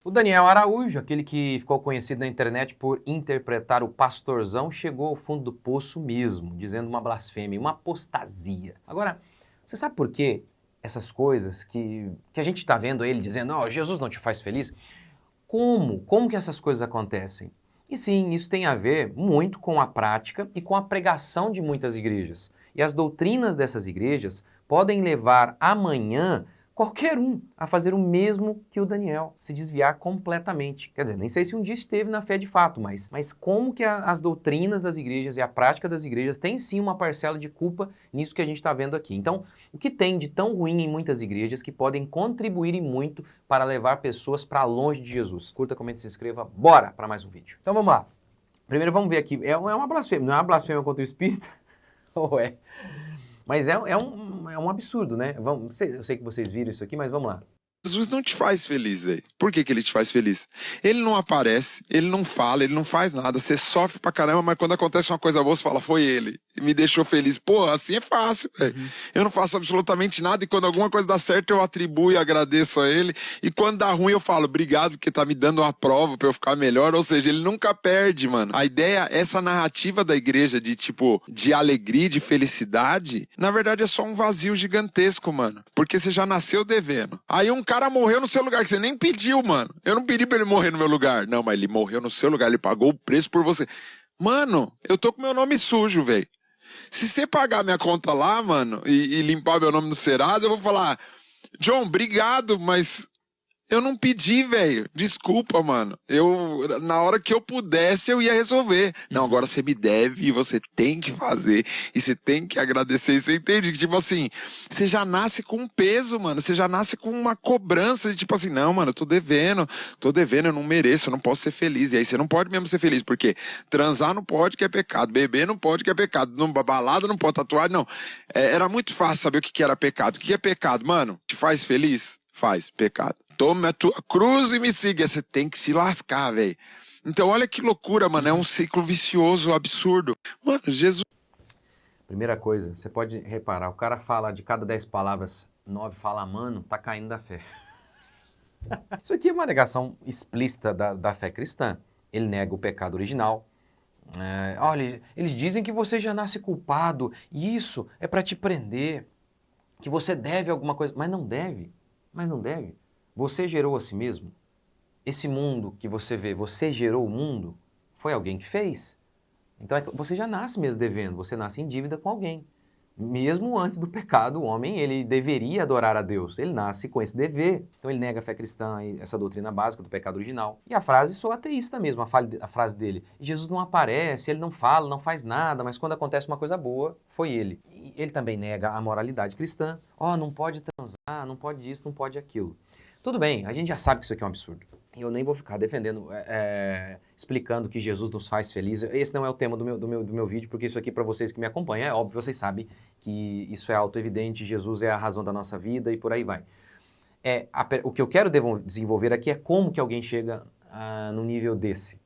O Daniel Araújo, aquele que ficou conhecido na internet por interpretar o pastorzão, chegou ao fundo do poço mesmo, dizendo uma blasfêmia, uma apostasia. Agora, você sabe por que essas coisas que a gente está vendo ele dizendo, oh, Jesus não te faz feliz? Como? Como que essas coisas acontecem? E sim, isso tem a ver muito com a prática e com a pregação de muitas igrejas. E as doutrinas dessas igrejas podem levar amanhã qualquer um a fazer o mesmo que o Daniel, se desviar completamente. Quer dizer, nem sei se um dia esteve na fé de fato, mas como que as doutrinas das igrejas e a prática das igrejas têm sim uma parcela de culpa nisso que a gente está vendo aqui. Então, o que tem de tão ruim em muitas igrejas que podem contribuir e muito para levar pessoas para longe de Jesus? Curta, comente, se inscreva. Bora para mais um vídeo. Então vamos lá. Primeiro vamos ver aqui. É uma blasfêmia. Não é uma blasfêmia contra o Espírito? Ou é? Mas é um absurdo, né? Eu sei que vocês viram isso aqui, mas vamos lá. Jesus não te faz feliz, velho. Por que ele te faz feliz? Ele não aparece, ele não fala, ele não faz nada. Você sofre pra caramba, mas quando acontece uma coisa boa, você fala, foi ele. E me deixou feliz. Pô, assim é fácil, velho. Eu não faço absolutamente nada e quando alguma coisa dá certo, eu atribuo e agradeço a ele. E quando dá ruim, eu falo, obrigado, porque tá me dando uma prova pra eu ficar melhor. Ou seja, ele nunca perde, mano. A ideia, essa narrativa da igreja de, tipo, de alegria, de felicidade, na verdade é só um vazio gigantesco, mano. Porque você já nasceu devendo. Aí um cara morreu no seu lugar, que você nem pediu, mano. Eu não pedi pra ele morrer no meu lugar. Não, mas ele morreu no seu lugar, ele pagou o preço por você. Mano, eu tô com meu nome sujo, velho. Se você pagar minha conta lá, mano, e limpar meu nome no Serasa, eu vou falar, John, obrigado, mas eu não pedi, velho. Desculpa, mano. Na hora que eu pudesse, eu ia resolver. Não, agora você me deve e você tem que fazer. E você tem que agradecer. E você entende que, tipo assim, você já nasce com um peso, mano. Você já nasce com uma cobrança de, tipo assim, não, mano, eu tô devendo, eu não mereço, eu não posso ser feliz. E aí você não pode mesmo ser feliz, porque transar não pode, que é pecado. Beber não pode, que é pecado. Balada não pode, tatuar, não. Era muito fácil saber o que era pecado. O que é pecado, mano? Te faz feliz? Faz, pecado. Tome a tua cruz e me siga. Você tem que se lascar, velho. Então olha que loucura, mano. É um ciclo vicioso, absurdo. Mano, Jesus... Primeira coisa, você pode reparar, o cara fala de cada 10 palavras, 9 fala mano, tá caindo da fé. Isso aqui é uma negação explícita da fé cristã. Ele nega o pecado original. Olha, eles dizem que você já nasce culpado, e isso é para te prender, que você deve alguma coisa, mas não deve, Você gerou a si mesmo? Esse mundo que você vê, você gerou o mundo? Foi alguém que fez? Então você já nasce mesmo devendo, você nasce em dívida com alguém. Mesmo antes do pecado, o homem ele deveria adorar a Deus, ele nasce com esse dever. Então ele nega a fé cristã, essa doutrina básica do pecado original. E a frase, sou ateísta mesmo, a frase dele. Jesus não aparece, ele não fala, não faz nada, mas quando acontece uma coisa boa, foi ele. E ele também nega a moralidade cristã. Não pode transar, não pode isso, não pode aquilo. Tudo bem, a gente já sabe que isso aqui é um absurdo. E eu nem vou ficar defendendo, explicando que Jesus nos faz felizes. Esse não é o tema do meu vídeo, porque isso aqui para vocês que me acompanham, é óbvio, vocês sabem que isso é autoevidente, Jesus é a razão da nossa vida e por aí vai. O que eu quero desenvolver aqui é como que alguém chega num nível desse.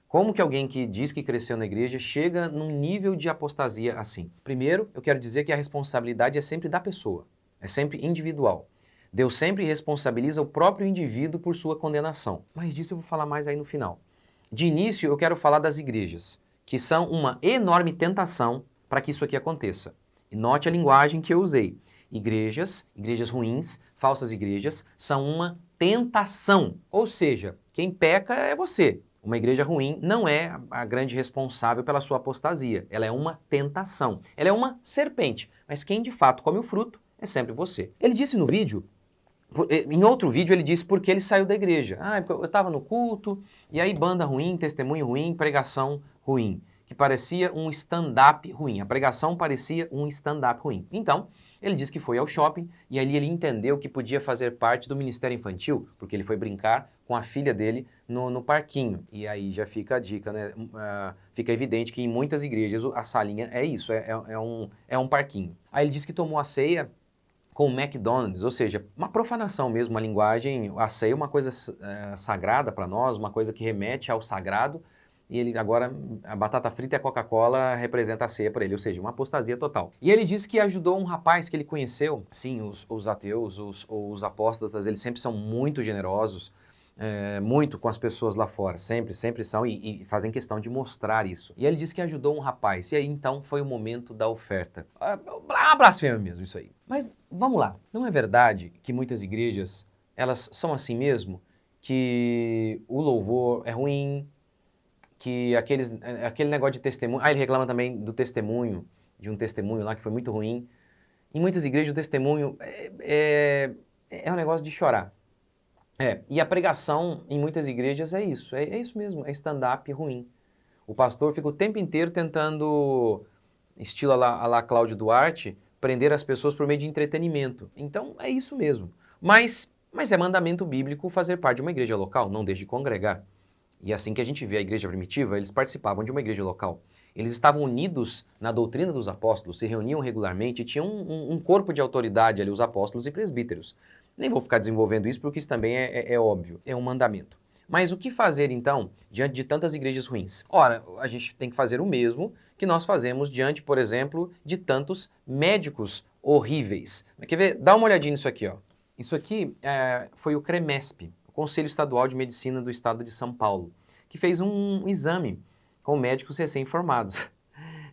Como que alguém que diz que cresceu na igreja chega num nível de apostasia assim? Primeiro, eu quero dizer que a responsabilidade é sempre da pessoa, é sempre individual. Deus sempre responsabiliza o próprio indivíduo por sua condenação. Mas disso eu vou falar mais aí no final. De início, eu quero falar das igrejas, que são uma enorme tentação para que isso aqui aconteça. E note a linguagem que eu usei. Igrejas ruins, falsas igrejas, são uma tentação. Ou seja, quem peca é você. Uma igreja ruim não é a grande responsável pela sua apostasia. Ela é uma tentação. Ela é uma serpente. Mas quem de fato come o fruto é sempre você. Ele disse no vídeo... Em outro vídeo ele disse porque ele saiu da igreja. Eu estava no culto, e aí banda ruim, testemunho ruim, pregação ruim. Que parecia um stand-up ruim. A pregação parecia um stand-up ruim. Então, ele disse que foi ao shopping, e ali ele entendeu que podia fazer parte do ministério infantil, porque ele foi brincar com a filha dele no parquinho. E aí já fica a dica, né? Fica evidente que em muitas igrejas a salinha é isso, é um parquinho. Aí ele disse que tomou a ceia com o McDonald's, ou seja, uma profanação mesmo, uma linguagem, a ceia é uma coisa sagrada para nós, uma coisa que remete ao sagrado, e ele agora, a batata frita e a Coca-Cola representa a ceia para ele, ou seja, uma apostasia total. E ele disse que ajudou um rapaz que ele conheceu, sim, os ateus, os apóstatas, eles sempre são muito generosos, muito com as pessoas lá fora, sempre são, e fazem questão de mostrar isso. E ele disse que ajudou um rapaz, e aí então foi o momento da oferta. Blasfêmia mesmo isso aí. Mas vamos lá, não é verdade que muitas igrejas, elas são assim mesmo? Que o louvor é ruim, que aquele negócio de testemunho... ele reclama também do testemunho, de um testemunho lá que foi muito ruim. Em muitas igrejas o testemunho é um negócio de chorar. E a pregação em muitas igrejas é isso mesmo, é stand-up ruim. O pastor fica o tempo inteiro tentando, estilo a lá Cláudio Duarte, prender as pessoas por meio de entretenimento. Então é isso mesmo. Mas é mandamento bíblico fazer parte de uma igreja local, não deixe de congregar. E assim que a gente vê a igreja primitiva, eles participavam de uma igreja local. Eles estavam unidos na doutrina dos apóstolos, se reuniam regularmente e tinham um corpo de autoridade ali, os apóstolos e presbíteros. Nem vou ficar desenvolvendo isso porque isso também é óbvio, é um mandamento. Mas o que fazer então diante de tantas igrejas ruins? Ora, a gente tem que fazer o mesmo que nós fazemos diante, por exemplo, de tantos médicos horríveis. Quer ver? Dá uma olhadinha nisso aqui, ó. Isso aqui foi o CREMESP, o Conselho Estadual de Medicina do Estado de São Paulo, que fez um exame com médicos recém-formados.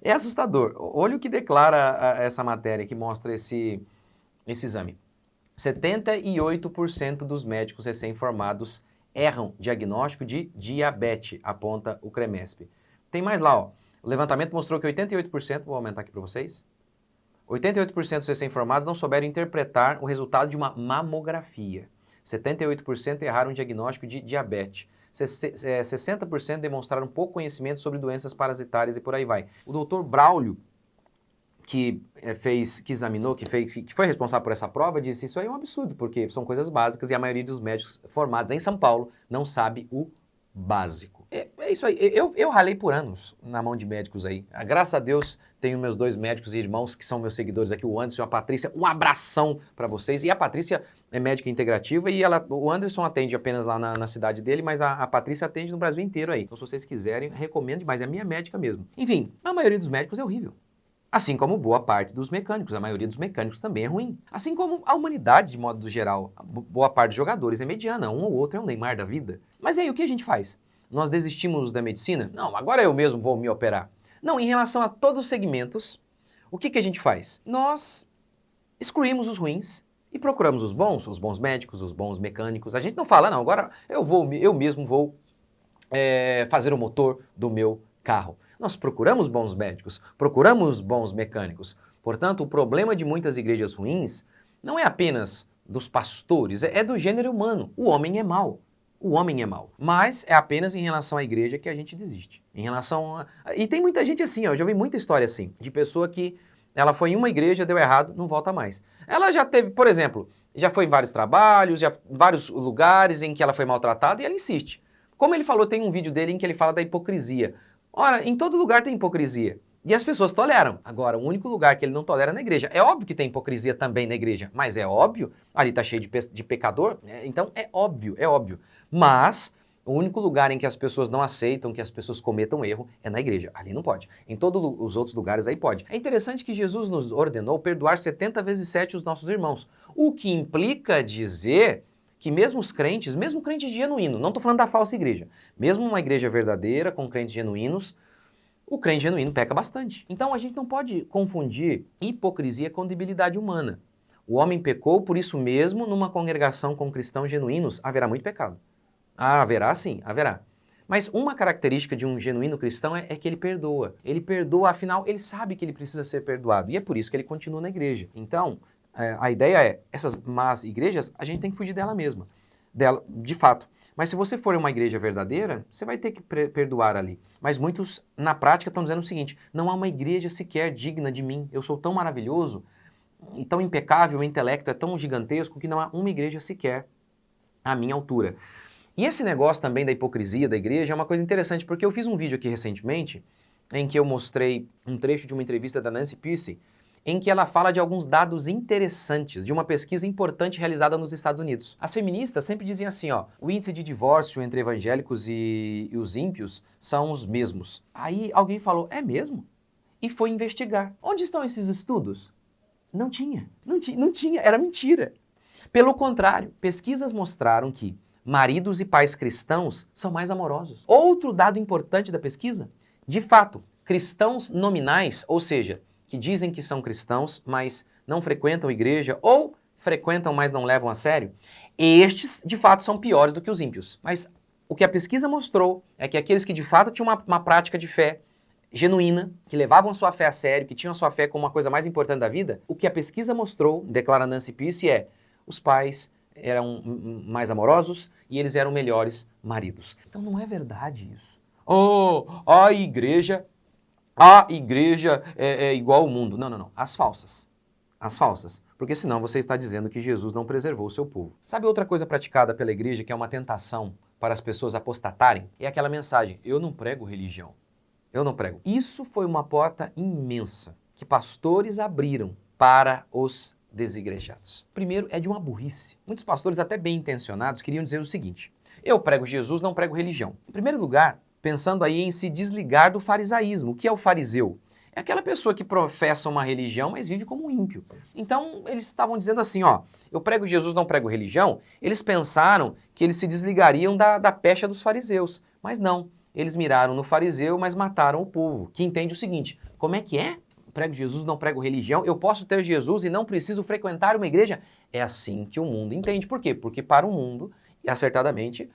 É assustador. Olha o que declara essa matéria que mostra esse exame. 78% dos médicos recém-formados erram diagnóstico de diabetes, aponta o CREMESP. Tem mais lá, ó. O levantamento mostrou que 88%, vou aumentar aqui para vocês, 88% dos recém-formados não souberam interpretar o resultado de uma mamografia. 78% erraram o diagnóstico de diabetes. 60% demonstraram pouco conhecimento sobre doenças parasitárias e por aí vai. O doutor Braulio, que examinou, que foi responsável por essa prova, disse isso aí é um absurdo, porque são coisas básicas e a maioria dos médicos formados em São Paulo não sabe o básico. É isso aí, eu ralei por anos na mão de médicos aí. Graças a Deus tenho meus 2 médicos e irmãos que são meus seguidores aqui, o Anderson e a Patrícia, um abração para vocês. E a Patrícia é médica integrativa e o Anderson atende apenas lá na cidade dele, mas a Patrícia atende no Brasil inteiro aí. Então se vocês quiserem, recomendo demais, é minha médica mesmo. Enfim, a maioria dos médicos é horrível. Assim como boa parte dos mecânicos, a maioria dos mecânicos também é ruim. Assim como a humanidade, de modo geral, boa parte dos jogadores é mediana, um ou outro é um Neymar da vida. Mas e aí, o que a gente faz? Nós desistimos da medicina? Não, agora eu mesmo vou me operar. Não, em relação a todos os segmentos, o que a gente faz? Nós excluímos os ruins e procuramos os bons médicos, os bons mecânicos. A gente não fala, não, agora eu mesmo vou fazer o motor do meu carro. Nós procuramos bons médicos, procuramos bons mecânicos. Portanto, o problema de muitas igrejas ruins não é apenas dos pastores, é do gênero humano. O homem é mau. O homem é mau. Mas é apenas em relação à igreja que a gente desiste. E tem muita gente assim, ó, eu já vi muita história assim, de pessoa que ela foi em uma igreja, deu errado, não volta mais. Ela já teve, por exemplo, já foi em vários trabalhos, já vários lugares em que ela foi maltratada e ela insiste. Como ele falou, tem um vídeo dele em que ele fala da hipocrisia. Ora, em todo lugar tem hipocrisia. E as pessoas toleram. Agora, o único lugar que ele não tolera é na igreja. É óbvio que tem hipocrisia também na igreja, mas é óbvio, ali está cheio de pecador, então é óbvio. Mas o único lugar em que as pessoas não aceitam que as pessoas cometam erro é na igreja. Ali não pode. Em todos os outros lugares aí pode. É interessante que Jesus nos ordenou perdoar 70 vezes 7 os nossos irmãos. O que implica dizer que mesmo os crentes, mesmo crente genuíno, não estou falando da falsa igreja, mesmo uma igreja verdadeira, com crentes genuínos, o crente genuíno peca bastante. Então a gente não pode confundir hipocrisia com debilidade humana. O homem pecou, por isso mesmo, numa congregação com cristãos genuínos, haverá muito pecado. Haverá sim, haverá. Mas uma característica de um genuíno cristão é que ele perdoa. Ele perdoa, afinal, ele sabe que ele precisa ser perdoado. E é por isso que ele continua na igreja. Então, a ideia é, essas más igrejas, a gente tem que fugir dela mesma. Dela, de fato. Mas se você for uma igreja verdadeira, você vai ter que perdoar ali. Mas muitos, na prática, estão dizendo o seguinte, não há uma igreja sequer digna de mim. Eu sou tão maravilhoso e tão impecável, meu intelecto é tão gigantesco que não há uma igreja sequer à minha altura. E esse negócio também da hipocrisia da igreja é uma coisa interessante, porque eu fiz um vídeo aqui recentemente em que eu mostrei um trecho de uma entrevista da Nancy Pearcey, em que ela fala de alguns dados interessantes de uma pesquisa importante realizada nos Estados Unidos. As feministas sempre dizem assim, ó, o índice de divórcio entre evangélicos e os ímpios são os mesmos. Aí alguém falou, é mesmo? E foi investigar. Onde estão esses estudos? Não tinha, era mentira. Pelo contrário, pesquisas mostraram que maridos e pais cristãos são mais amorosos. Outro dado importante da pesquisa, de fato, cristãos nominais, ou seja, que dizem que são cristãos, mas não frequentam igreja ou frequentam, mas não levam a sério, estes, de fato, são piores do que os ímpios. Mas o que a pesquisa mostrou é que aqueles que, de fato, tinham uma prática de fé genuína, que levavam a sua fé a sério, que tinham a sua fé como uma coisa mais importante da vida, o que a pesquisa mostrou, declara Nancy Pearce, é os pais eram mais amorosos e eles eram melhores maridos. Então não é verdade isso. Oh, a igreja é igual ao mundo. Não, não, não. As falsas. As falsas. Porque senão você está dizendo que Jesus não preservou o seu povo. Sabe outra coisa praticada pela igreja que é uma tentação para as pessoas apostatarem? É aquela mensagem, eu não prego religião. Eu não prego. Isso foi uma porta imensa que pastores abriram para os desigrejados. Primeiro, é de uma burrice. Muitos pastores, até bem intencionados, queriam dizer o seguinte, eu prego Jesus, não prego religião. Em primeiro lugar, pensando aí em se desligar do farisaísmo. O que é o fariseu? É aquela pessoa que professa uma religião, mas vive como um ímpio. Então, eles estavam dizendo assim, ó, eu prego Jesus, não prego religião. Eles pensaram que eles se desligariam da pecha dos fariseus, mas não. Eles miraram no fariseu, mas mataram o povo, que entende o seguinte, como é que é? Prego Jesus, não prego religião, eu posso ter Jesus e não preciso frequentar uma igreja? É assim que o mundo entende. Por quê? Porque para o mundo, e acertadamente,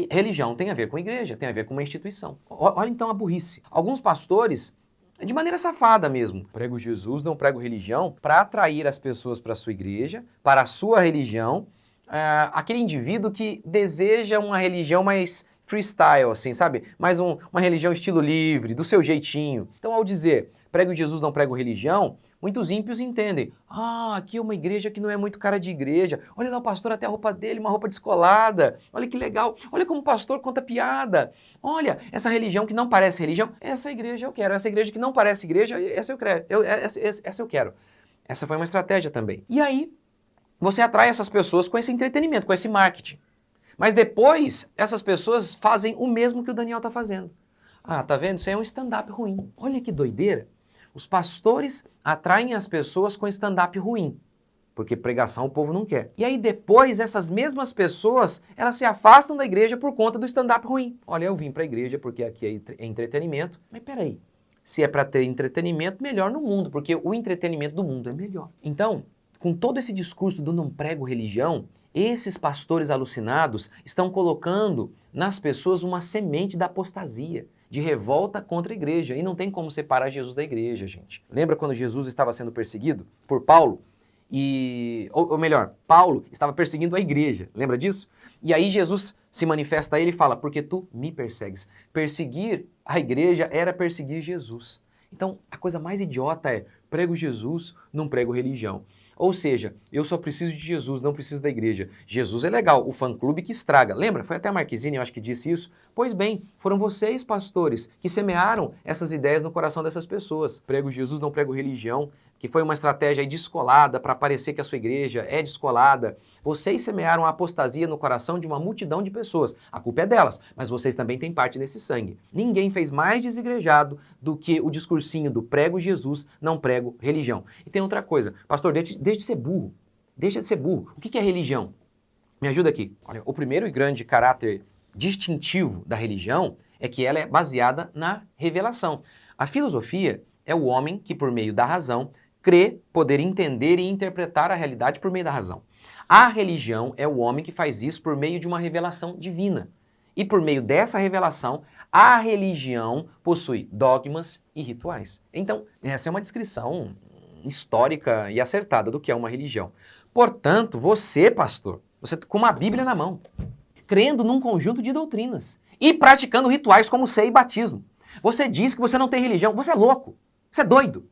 religião tem a ver com igreja, tem a ver com uma instituição. Olha então a burrice. Alguns pastores, de maneira safada mesmo, prego Jesus, não prego religião, para atrair as pessoas para a sua igreja, para a sua religião, aquele indivíduo que deseja uma religião mais freestyle, assim, sabe? Mais uma religião estilo livre, do seu jeitinho. Então, ao dizer, prego Jesus, não prego religião, muitos ímpios entendem. Ah, aqui é uma igreja que não é muito cara de igreja. Olha lá o pastor, até a roupa dele, uma roupa descolada. Olha que legal. Olha como o pastor conta piada. Olha, essa religião que não parece religião, essa igreja eu quero. Essa igreja que não parece igreja, essa eu quero. Essa eu quero. Essa foi uma estratégia também. E aí, você atrai essas pessoas com esse entretenimento, com esse marketing. Mas depois, essas pessoas fazem o mesmo que o Daniel está fazendo. Ah, tá vendo? Isso aí é um stand-up ruim. Olha que doideira. Os pastores atraem as pessoas com stand-up ruim, porque pregação o povo não quer. E aí depois, essas mesmas pessoas, elas se afastam da igreja por conta do stand-up ruim. Olha, eu vim para a igreja porque aqui é entretenimento. Mas peraí, se é para ter entretenimento, melhor no mundo, porque o entretenimento do mundo é melhor. Então, com todo esse discurso do não prego religião, esses pastores alucinados estão colocando nas pessoas uma semente da apostasia, de revolta contra a igreja. E não tem como separar Jesus da igreja, gente. Lembra quando Jesus estava sendo perseguido por Paulo? Ou melhor, Paulo estava perseguindo a igreja. Lembra disso? E aí Jesus se manifesta a ele e fala, porque tu me persegues. Perseguir a igreja era perseguir Jesus. Então, a coisa mais idiota é, prego Jesus, não prego religião. Ou seja, eu só preciso de Jesus, não preciso da igreja. Jesus é legal, o fã-clube que estraga. Lembra? Foi até a Marquezine, eu acho que disse isso. Pois bem, foram vocês, pastores, que semearam essas ideias no coração dessas pessoas. Prego Jesus, não prego religião, que foi uma estratégia aí descolada para parecer que a sua igreja é descolada. Vocês semearam a apostasia no coração de uma multidão de pessoas. A culpa é delas, mas vocês também têm parte nesse sangue. Ninguém fez mais desigrejado do que o discursinho do prego Jesus, não prego religião. E tem outra coisa, pastor, deixe de ser burro. Deixa de ser burro. O que é religião? Me ajuda aqui. Olha, o primeiro e grande caráter distintivo da religião é que ela é baseada na revelação. A filosofia é o homem que, por meio da razão, crê poder entender e interpretar a realidade por meio da razão. A religião é o homem que faz isso por meio de uma revelação divina. E por meio dessa revelação, a religião possui dogmas e rituais. Então, essa é uma descrição histórica e acertada do que é uma religião. Portanto, você, pastor, você com uma Bíblia na mão, crendo num conjunto de doutrinas e praticando rituais como ceia e batismo, você diz que você não tem religião, você é louco, você é doido.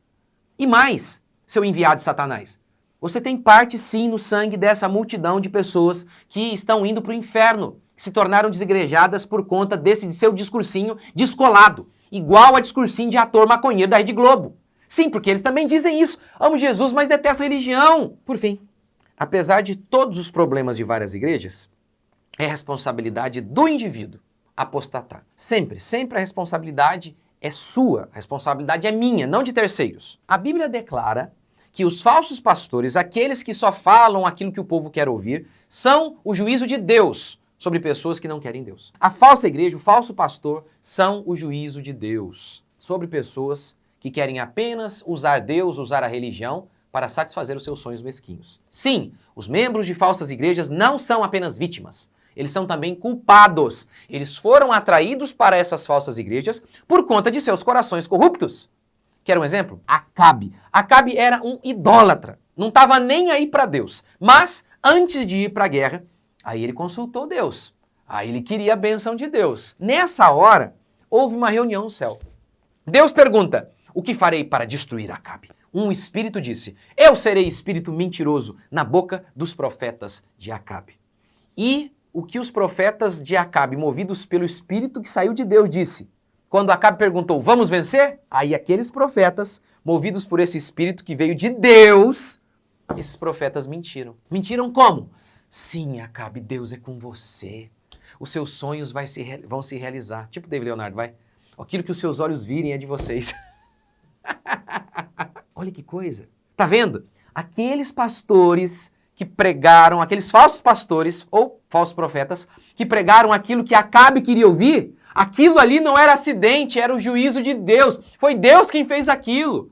E mais, seu enviado de Satanás, você tem parte sim no sangue dessa multidão de pessoas que estão indo para o inferno, que se tornaram desigrejadas por conta desse seu discursinho descolado, igual a discursinho de ator maconheiro da Rede Globo. Sim, porque eles também dizem isso, amo Jesus, mas detesto a religião. Por fim, apesar de todos os problemas de várias igrejas, é responsabilidade do indivíduo apostatar. Sempre a responsabilidade é sua, a responsabilidade é minha, não de terceiros. A Bíblia declara que os falsos pastores, aqueles que só falam aquilo que o povo quer ouvir, são o juízo de Deus sobre pessoas que não querem Deus. A falsa igreja, o falso pastor, são o juízo de Deus sobre pessoas que querem apenas usar Deus, usar a religião para satisfazer os seus sonhos mesquinhos. Sim, os membros de falsas igrejas não são apenas vítimas, eles são também culpados. Eles foram atraídos para essas falsas igrejas por conta de seus corações corruptos. Quer um exemplo? Acabe. Acabe era um idólatra, não estava nem aí para Deus, mas antes de ir para a guerra, aí ele consultou Deus, aí ele queria a bênção de Deus. Nessa hora, houve uma reunião no céu. Deus pergunta, o que farei para destruir Acabe? Um espírito disse, eu serei espírito mentiroso na boca dos profetas de Acabe. E o que os profetas de Acabe, movidos pelo espírito que saiu de Deus, disse? Quando Acabe perguntou, vamos vencer? Aí aqueles profetas, movidos por esse espírito que veio de Deus, esses profetas mentiram. Mentiram como? Sim, Acabe, Deus é com você. Os seus sonhos vão se realizar. Tipo David Leonardo, vai. Aquilo que os seus olhos virem é de vocês. Olha que coisa. Tá vendo? Aqueles pastores que pregaram, aqueles falsos pastores ou falsos profetas que pregaram aquilo que Acabe queria ouvir, aquilo ali não era acidente, era o juízo de Deus. Foi Deus quem fez aquilo.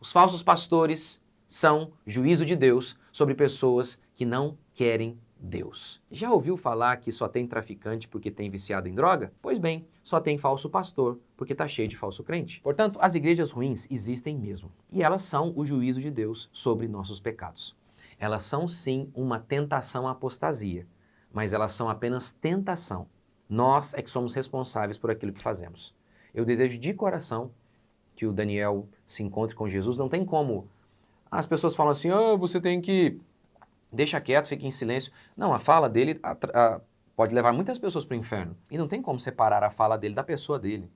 Os falsos pastores são juízo de Deus sobre pessoas que não querem Deus. Já ouviu falar que só tem traficante porque tem viciado em droga? Pois bem, só tem falso pastor porque está cheio de falso crente. Portanto, as igrejas ruins existem mesmo. E elas são o juízo de Deus sobre nossos pecados. Elas são sim uma tentação à apostasia, mas elas são apenas tentação. Nós é que somos responsáveis por aquilo que fazemos. Eu desejo de coração que o Daniel se encontre com Jesus. Não tem como. As pessoas falam assim, você tem que... Deixa quieto, fique em silêncio. Não, a fala dele pode levar muitas pessoas para o inferno. E não tem como separar a fala dele da pessoa dele.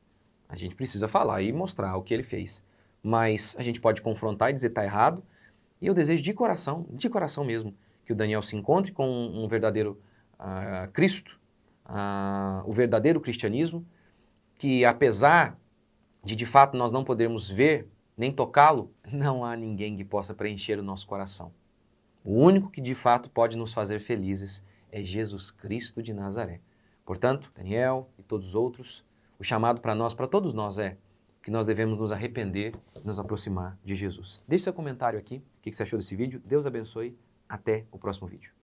A gente precisa falar e mostrar o que ele fez. Mas a gente pode confrontar e dizer que está errado. E eu desejo de coração mesmo, que o Daniel se encontre com um verdadeiro Cristo, o verdadeiro cristianismo, que apesar de fato nós não podermos ver, nem tocá-lo, não há ninguém que possa preencher o nosso coração. O único que de fato pode nos fazer felizes é Jesus Cristo de Nazaré. Portanto, Daniel e todos os outros, o chamado para nós, para todos nós é que nós devemos nos arrepender e nos aproximar de Jesus. Deixe seu comentário aqui, o que você achou desse vídeo. Deus abençoe. Até o próximo vídeo.